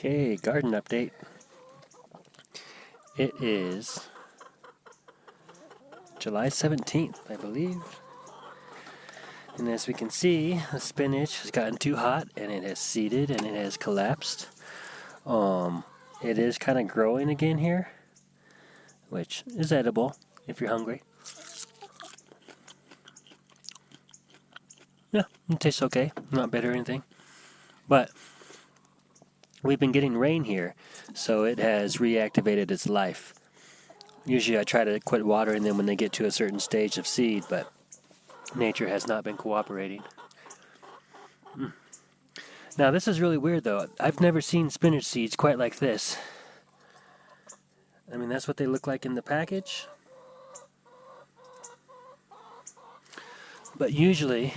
Okay, garden update. It is July 17th, I believe. And as we can see, the spinach has gotten too hot and it has seeded and it has collapsed. It is kind of growing again here, which is edible if you're hungry. Yeah, it tastes okay. Not bitter or anything. But we've been getting rain here, so it has reactivated its life. Usually I try to quit watering them when they get to a certain stage of seed, but nature has not been cooperating. Now this is really weird though. I've never seen spinach seeds quite like this. I mean, that's what they look like in the package. But usually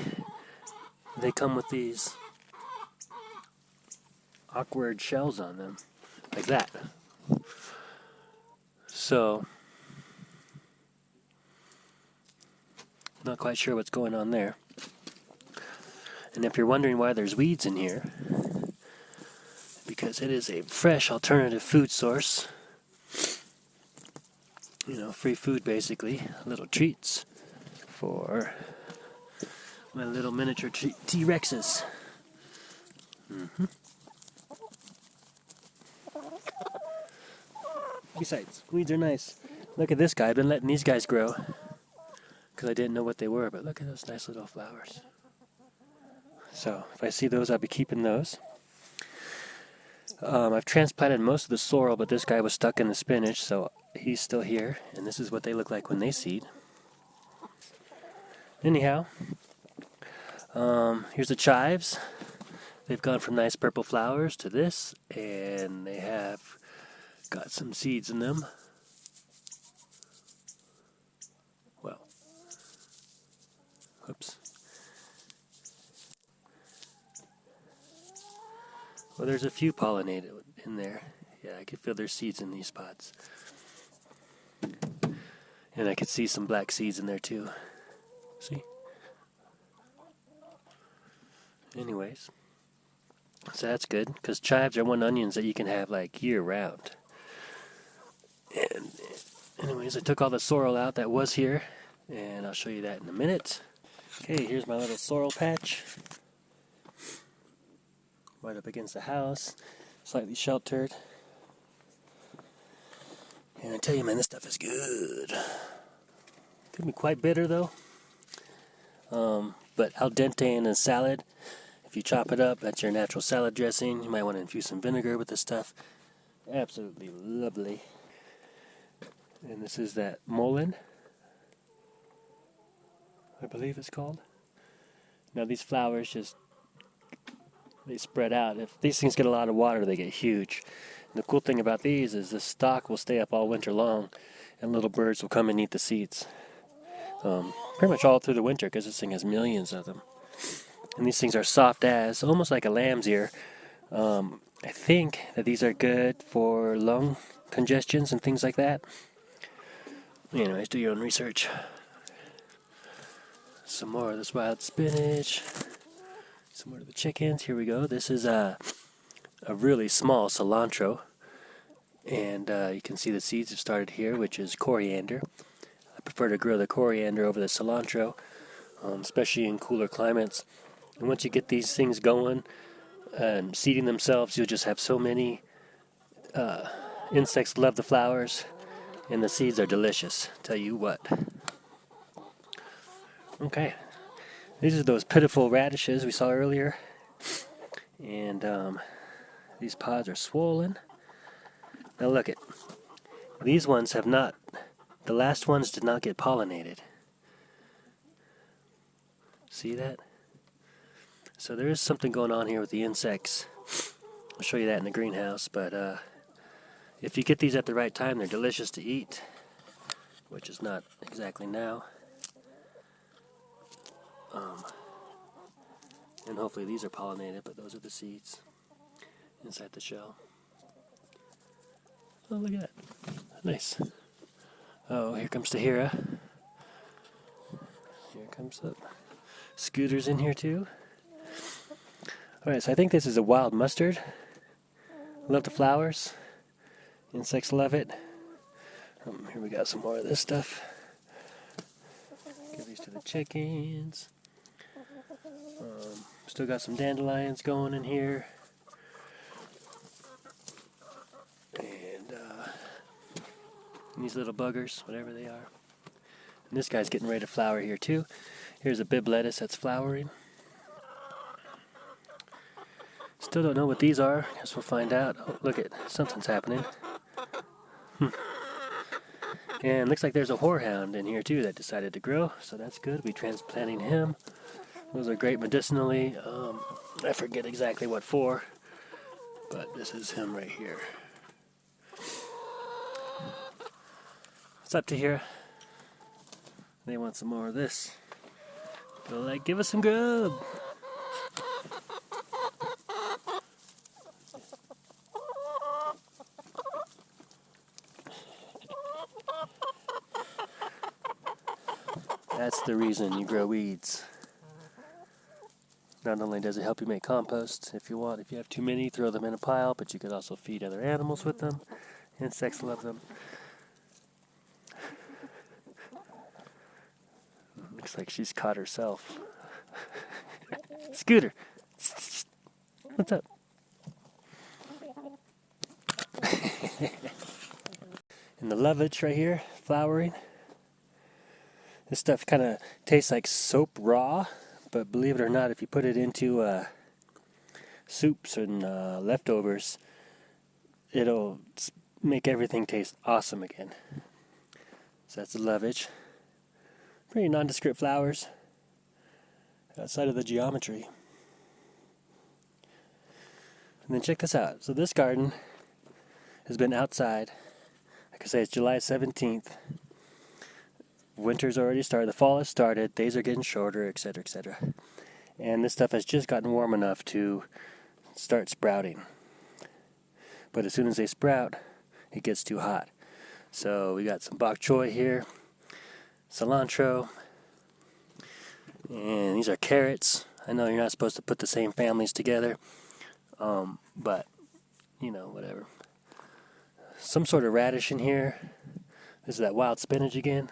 they come with these awkward shells on them, like that. So, not quite sure what's going on there. And if you're wondering why there's weeds in here, because it is a fresh alternative food source. You know, free food basically, little treats for my little miniature T-Rexes. Besides, weeds are nice. Look at this guy. I've been letting these guys grow because I didn't know what they were, but look at those nice little flowers. So if I see those, I'll be keeping those. I've transplanted most of the sorrel, but this guy was stuck in the spinach, so he's still here. And this is what they look like when they seed. Anyhow, here's the chives. They've gone from nice purple flowers to this, and they have got some seeds in them. Well, whoops. Well, there's a few pollinated in there. Yeah, I could feel there's seeds in these spots. And I could see some black seeds in there too. See? Anyways. So that's good, because chives are one onions that you can have like year round. And anyways, I took all the sorrel out that was here, and I'll show you that in a minute. Okay, here's my little sorrel patch. Right up against the house, slightly sheltered. And I tell you, man, this stuff is good. Could be quite bitter though. But al dente in a salad, if you chop it up, that's your natural salad dressing. You might want to infuse some vinegar with this stuff. Absolutely lovely. And this is that mullein, I believe it's called. Now these flowers just, they spread out. If these things get a lot of water, they get huge. And the cool thing about these is the stalk will stay up all winter long, and little birds will come and eat the seeds. Pretty much all through the winter, because this thing has millions of them. And these things are soft as, almost like a lamb's ear. I think that these are good for lung congestions and things like that. Anyways, do your own research. Some more of this wild spinach. Some more of the chickens. Here we go. This is a really small cilantro. And you can see the seeds have started here, which is coriander. I prefer to grow the coriander over the cilantro, especially in cooler climates. And once you get these things going and seeding themselves, you'll just have so many insects love the flowers, and the seeds are delicious. Tell you what. Okay. These are those pitiful radishes we saw earlier. And these pods are swollen. Now look it. These ones have not, the last ones did not get pollinated. See that? So there is something going on here with the insects. I'll show you that in the greenhouse, but if you get these at the right time, they're delicious to eat, which is not exactly now. And hopefully these are pollinated, but those are the seeds inside the shell. Oh, look at that. Nice. Oh, here comes Tahira. Here comes the Scooter's in here too. Alright, so I think this is a wild mustard. Love the flowers. Insects love it. Here we got some more of this stuff. Give these to the chickens. Still got some dandelions going in here. And these little buggers, whatever they are. And this guy's getting ready to flower here too. Here's a Bibb lettuce that's flowering. Still don't know what these are. Guess we'll find out. Oh, look it, something's happening. And looks like there's a horehound in here too that decided to grow, so that's good. We'll be transplanting him. Those are great medicinally. I forget exactly what for, but this is him right here. What's up to here? They want some more of this. They're like, give us some grub. That's the reason you grow weeds. Not only does it help you make compost if you want, if you have too many, throw them in a pile, but you could also feed other animals with them. Insects love them. Looks like she's caught herself. Scooter! What's up? And the lovage right here, flowering. This stuff kind of tastes like soap raw, but believe it or not, if you put it into soups and leftovers, it'll make everything taste awesome again. So that's the lovage. Pretty nondescript flowers outside of the geometry. And then check this out. So this garden has been outside. Like I say, it's July 17th. Winter's already started, the fall has started, days are getting shorter, etc., etc. And this stuff has just gotten warm enough to start sprouting. But as soon as they sprout, it gets too hot. So we got some bok choy here, cilantro, and these are carrots. I know you're not supposed to put the same families together, but, you know, whatever. Some sort of radish in here. This is that wild spinach again.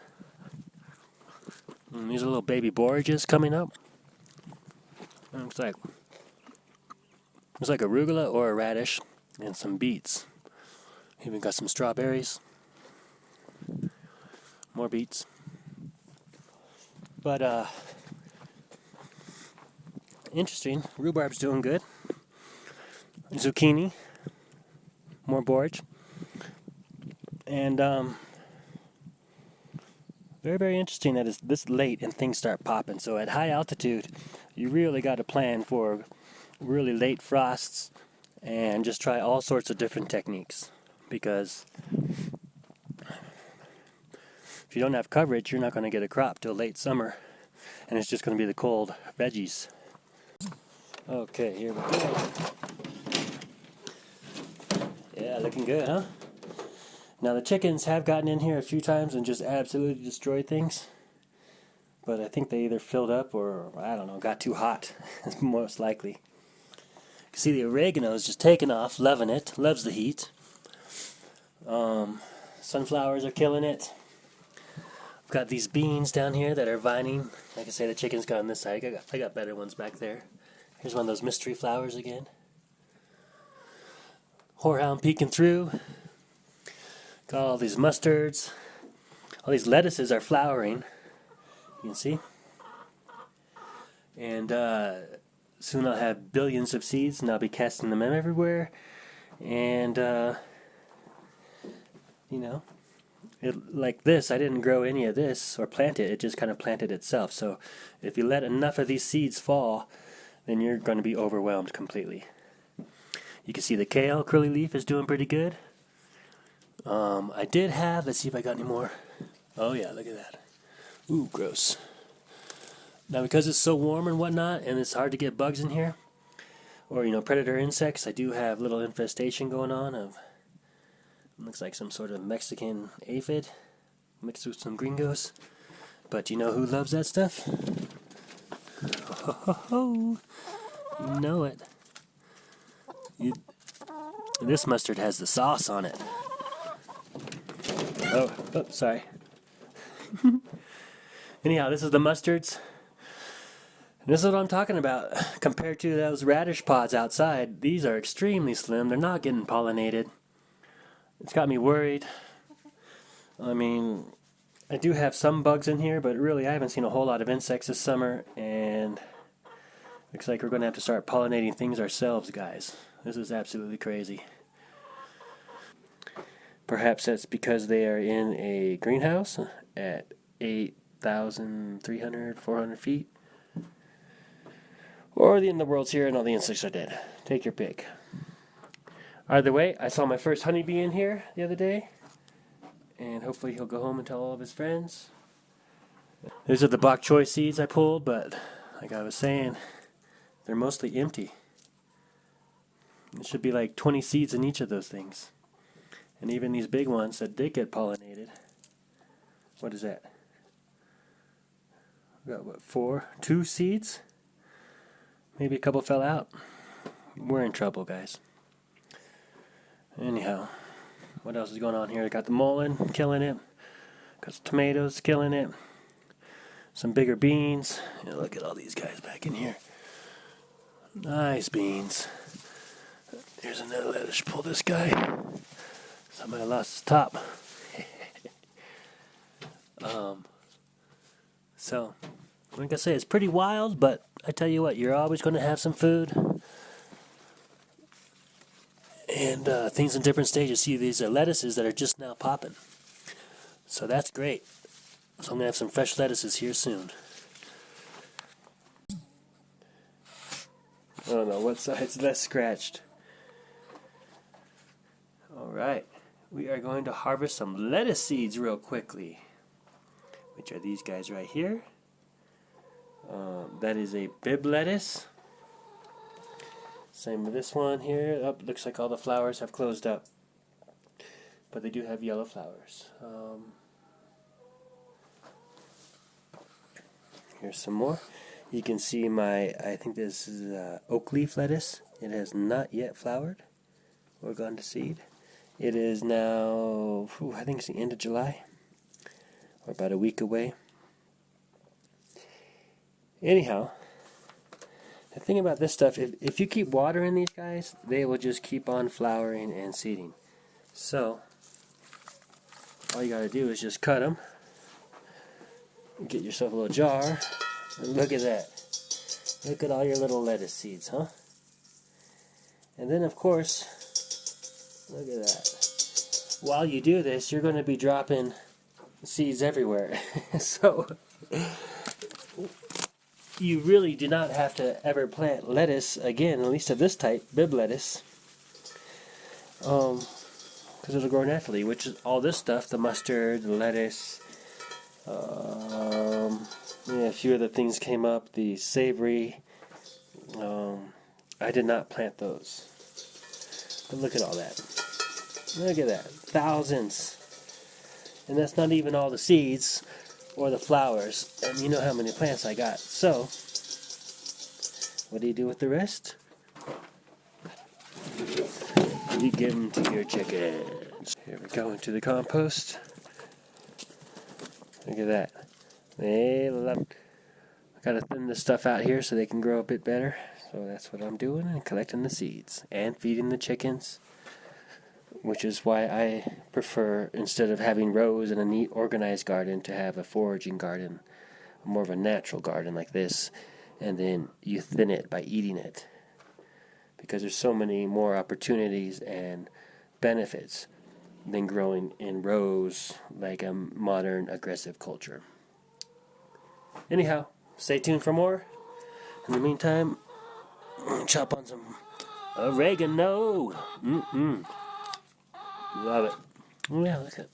And these are little baby borages coming up. Looks like arugula or a radish and some beets. Even got some strawberries. More beets. But interesting. Rhubarb's doing good. Zucchini. More borage. And very, very interesting that it's this late and things start popping. So at high altitude, you really got to plan for really late frosts and just try all sorts of different techniques. Because if you don't have coverage, you're not going to get a crop till late summer. And it's just going to be the cold veggies. Okay, here we go. Yeah, looking good, huh? Now the chickens have gotten in here a few times and just absolutely destroyed things. But I think they either filled up or, I don't know, got too hot. Most likely. You can see the oregano is just taking off, loving it, loves the heat. Sunflowers are killing it. I've got these beans down here that are vining. Like I say, the chickens got on this side. I got better ones back there. Here's one of those mystery flowers again. Horehound peeking through. Got all these mustards. All these lettuces are flowering. You can see. And soon I'll have billions of seeds and I'll be casting them everywhere. And, you know, like this, I didn't grow any of this or plant it. It just kind of planted itself. So if you let enough of these seeds fall, then you're going to be overwhelmed completely. You can see the kale curly leaf is doing pretty good. I did have, let's see if I got any more. Oh yeah, look at that. Ooh, gross. Now because it's so warm and whatnot, and it's hard to get bugs in here, or predator insects, I do have little infestation going on of, looks like some sort of Mexican aphid mixed with some gringos. But you know who loves that stuff? Ho ho ho! You know it. This mustard has the sauce on it. Oh, sorry. Anyhow, this is the mustards. And this is what I'm talking about. Compared to those radish pods outside, these are extremely slim. They're not getting pollinated. It's got me worried. I mean, I do have some bugs in here, but really I haven't seen a whole lot of insects this summer, and looks like we're going to have to start pollinating things ourselves, guys. This is absolutely crazy. Perhaps that's because they are in a greenhouse at 8,300, 400 feet. Or the end of the world's here and all the insects are dead. Take your pick. Either way, I saw my first honeybee in here the other day. And hopefully he'll go home and tell all of his friends. These are the bok choy seeds I pulled, but like I was saying, they're mostly empty. There should be like 20 seeds in each of those things. And even these big ones that did get pollinated. What is that? We got what, 2 seeds? Maybe a couple fell out. We're in trouble, guys. Anyhow, what else is going on here? I got the mullein killing it. Got some tomatoes killing it. Some bigger beans. Yeah, look at all these guys back in here. Nice beans. Here's another lettuce. Pull this guy. Somebody lost his top. So, like I say, it's pretty wild, but I tell you what, you're always going to have some food. And things in different stages. See, these are lettuces that are just now popping. So that's great. So I'm going to have some fresh lettuces here soon. I don't know what side's less scratched. Alright, we are going to harvest some lettuce seeds real quickly. Which are these guys right here. That is a Bibb lettuce. Same with this one here. Oh, looks like all the flowers have closed up. But they do have yellow flowers. Here's some more. You can see I think this is oak leaf lettuce. It has not yet flowered or gone to seed. It is now, I think it's the end of July. Or about a week away. Anyhow, the thing about this stuff, if you keep watering these guys, they will just keep on flowering and seeding. So, all you gotta do is just cut them. Get yourself a little jar. And look at that. Look at all your little lettuce seeds, huh? And then, of course, look at that. While you do this, you're going to be dropping seeds everywhere. So, you really do not have to ever plant lettuce again, at least of this type, Bibb lettuce. Because it'll grow naturally, which is all this stuff, the mustard, the lettuce, yeah, a few other things came up, the savory. I did not plant those. But look at all that. Look at that. Thousands. And that's not even all the seeds or the flowers. And you know how many plants I got. So, what do you do with the rest? You give them to your chickens. Here we go into the compost. Look at that. They love it. I gotta thin this stuff out here so they can grow a bit better. So that's what I'm doing, and collecting the seeds and feeding the chickens. Which is why I prefer, instead of having rows in a neat organized garden, to have a foraging garden, more of a natural garden like this, and then you thin it by eating it. Because there's so many more opportunities and benefits than growing in rows like a modern aggressive culture. Anyhow, stay tuned for more. In the meantime, chop on some oregano. Love it. Oh yeah, look at it.